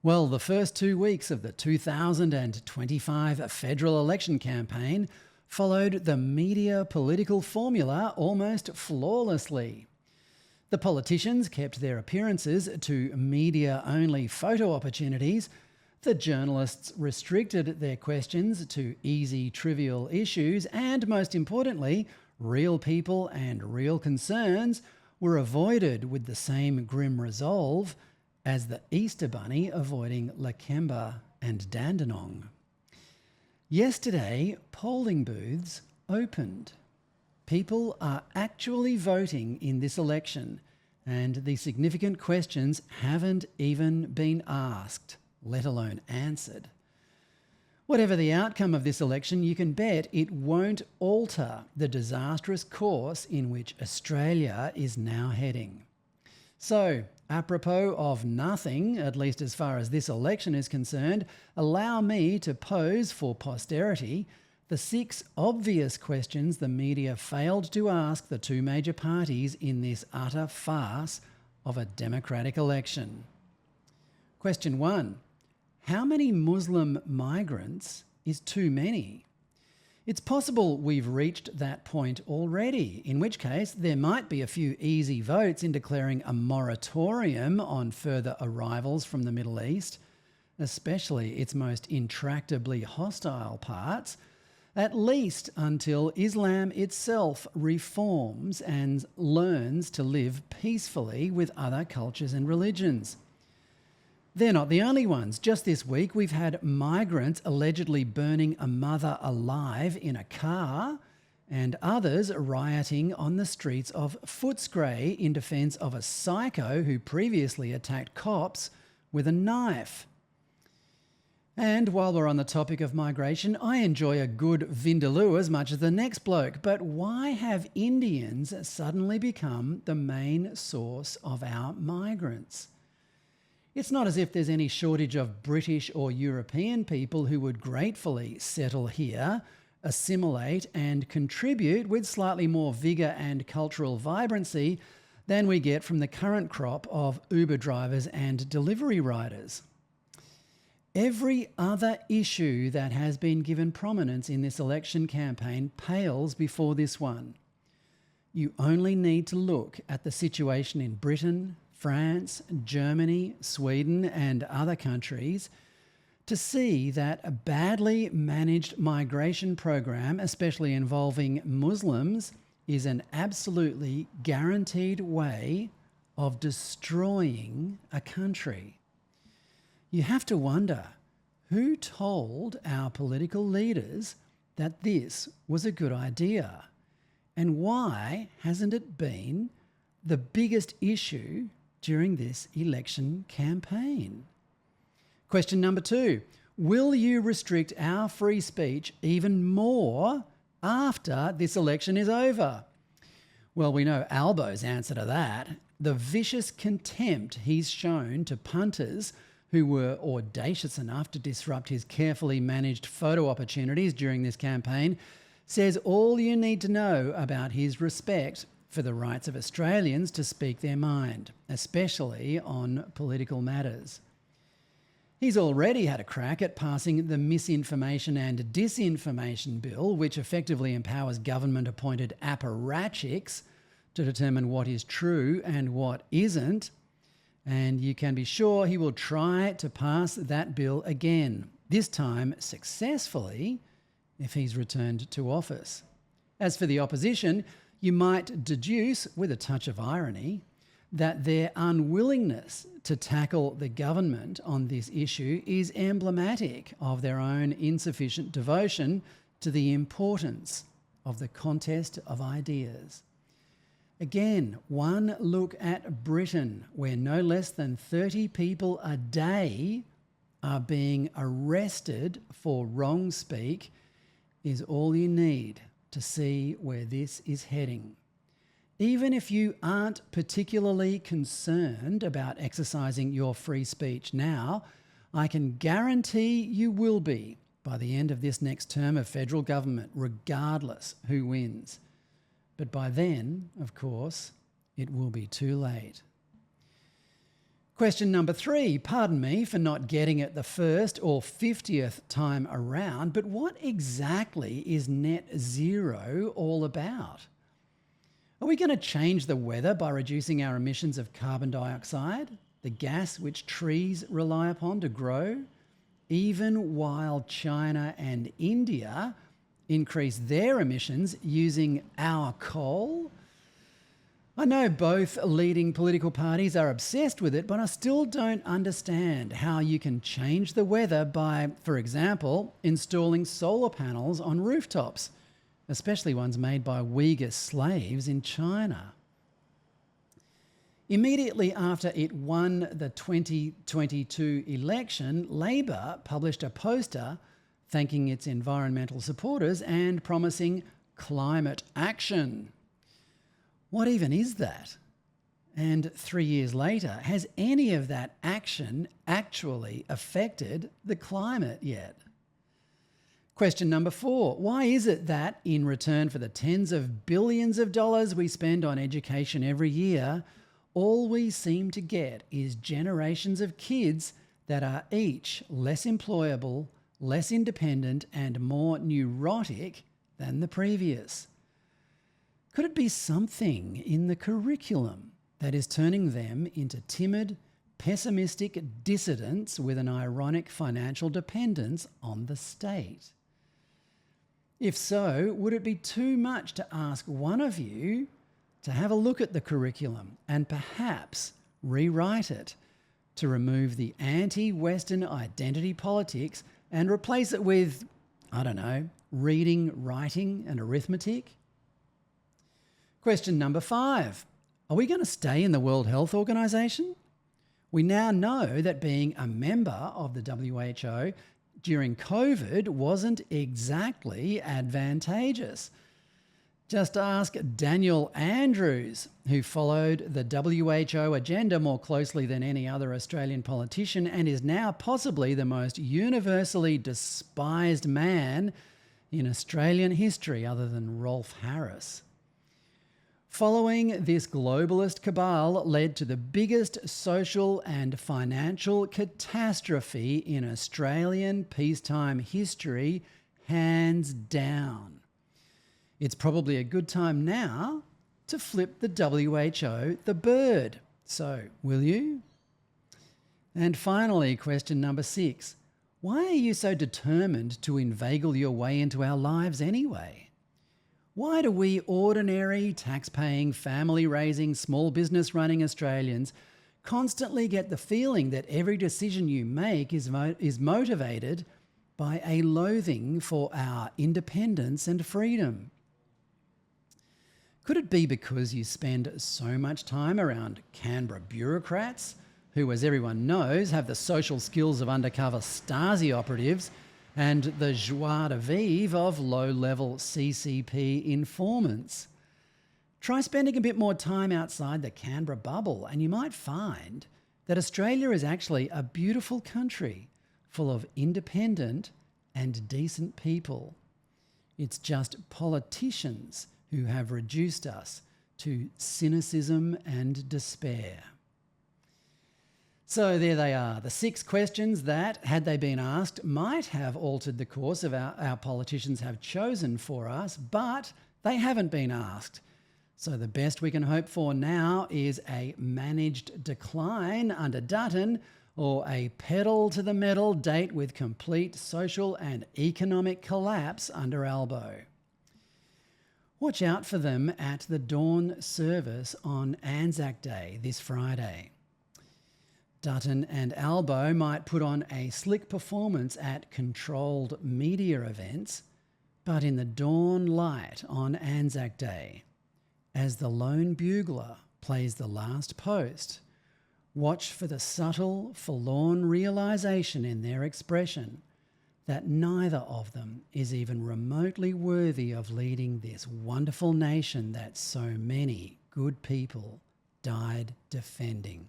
Well, the first 2 weeks of the 2025 federal election campaign followed the media political formula almost flawlessly. The politicians kept their appearances to media-only photo opportunities. The journalists restricted their questions to easy, trivial issues, and most importantly, real people and real concerns were avoided with the same grim resolve as the Easter Bunny avoiding Lakemba and Dandenong. Yesterday, polling booths opened. People are actually voting in this election, and the significant questions haven't even been asked, let alone answered. Whatever the outcome of this election, you can bet it won't alter the disastrous course in which Australia is now heading. So, apropos of nothing, at least as far as this election is concerned, allow me to pose for posterity the 6 obvious questions the media failed to ask the two major parties in this utter farce of a democratic election. Question 1. How many Muslim migrants is too many? It's possible we've reached that point already, in which case there might be a few easy votes in declaring a moratorium on further arrivals from the Middle East, especially its most intractably hostile parts, at least until Islam itself reforms and learns to live peacefully with other cultures and religions. They're not the only ones. Just this week, we've had migrants allegedly burning a mother alive in a car, and others rioting on the streets of Footscray in defence of a psycho who previously attacked cops with a knife. And while we're on the topic of migration, I enjoy a good vindaloo as much as the next bloke. But why have Indians suddenly become the main source of our migrants? It's not as if there's any shortage of British or European people who would gratefully settle here, assimilate and contribute with slightly more vigour and cultural vibrancy than we get from the current crop of Uber drivers and delivery riders. Every other issue that has been given prominence in this election campaign pales before this one. You only need to look at the situation in Britain, France, Germany, Sweden and other countries to see that a badly managed migration program, especially involving Muslims, is an absolutely guaranteed way of destroying a country. You have to wonder, who told our political leaders that this was a good idea? And why hasn't it been the biggest issue during this election campaign? Question number 2. Will you restrict our free speech even more after this election is over? Well, we know Albo's answer to that. The vicious contempt he's shown to punters who were audacious enough to disrupt his carefully managed photo opportunities during this campaign says all you need to know about his respect for the rights of Australians to speak their mind, especially on political matters. He's already had a crack at passing the Misinformation and Disinformation Bill, which effectively empowers government-appointed apparatchiks to determine what is true and what isn't. And you can be sure he will try to pass that bill again, this time successfully, if he's returned to office. As for the opposition, you might deduce, with a touch of irony, that their unwillingness to tackle the government on this issue is emblematic of their own insufficient devotion to the importance of the contest of ideas. Again, one look at Britain, where no less than 30 people a day are being arrested for wrong speak, is all you need to see where this is heading. Even if you aren't particularly concerned about exercising your free speech now, I can guarantee you will be by the end of this next term of federal government, regardless who wins. But by then, of course, it will be too late. Question number 3. Pardon me for not getting it the first or 50th time around, but what exactly is net zero all about? Are we going to change the weather by reducing our emissions of carbon dioxide, the gas which trees rely upon to grow, even while China and India increase their emissions using our coal? I know both leading political parties are obsessed with it, but I still don't understand how you can change the weather by, for example, installing solar panels on rooftops, especially ones made by Uyghur slaves in China. Immediately after it won the 2022 election, Labor published a poster thanking its environmental supporters and promising climate action. What even is that? And 3 years later, has any of that action actually affected the climate yet? Question number 4. Why is it that in return for the tens of billions of dollars we spend on education every year, all we seem to get is generations of kids that are each less employable, less independent, and more neurotic than the previous? Could it be something in the curriculum that is turning them into timid, pessimistic dissidents with an ironic financial dependence on the state? If so, would it be too much to ask one of you to have a look at the curriculum and perhaps rewrite it to remove the anti-Western identity politics and replace it with, I don't know, reading, writing and arithmetic? Question number 5. Are we going to stay in the World Health Organization? We now know that being a member of the WHO during COVID wasn't exactly advantageous. Just ask Daniel Andrews, who followed the WHO agenda more closely than any other Australian politician and is now possibly the most universally despised man in Australian history other than Rolf Harris. Following this globalist cabal led to the biggest social and financial catastrophe in Australian peacetime history, hands down. It's probably a good time now to flip the WHO the bird. So, will you? And finally, question number 6. Why are you so determined to inveigle your way into our lives anyway? Why do we ordinary, tax-paying, family-raising, small business-running Australians constantly get the feeling that every decision you make is motivated by a loathing for our independence and freedom? Could it be because you spend so much time around Canberra bureaucrats who, as everyone knows, have the social skills of undercover Stasi operatives and the joie de vivre of low-level CCP informants? Try spending a bit more time outside the Canberra bubble and you might find that Australia is actually a beautiful country full of independent and decent people. It's just politicians who have reduced us to cynicism and despair. So there they are, the 6 questions that, had they been asked, might have altered the course of our politicians have chosen for us, but they haven't been asked. So the best we can hope for now is a managed decline under Dutton or a pedal to the metal date with complete social and economic collapse under Albo. Watch out for them at the dawn service on Anzac Day this Friday. Dutton and Albo might put on a slick performance at controlled media events, but in the dawn light on Anzac Day, as the lone bugler plays the last post, watch for the subtle, forlorn realisation in their expression that neither of them is even remotely worthy of leading this wonderful nation that so many good people died defending.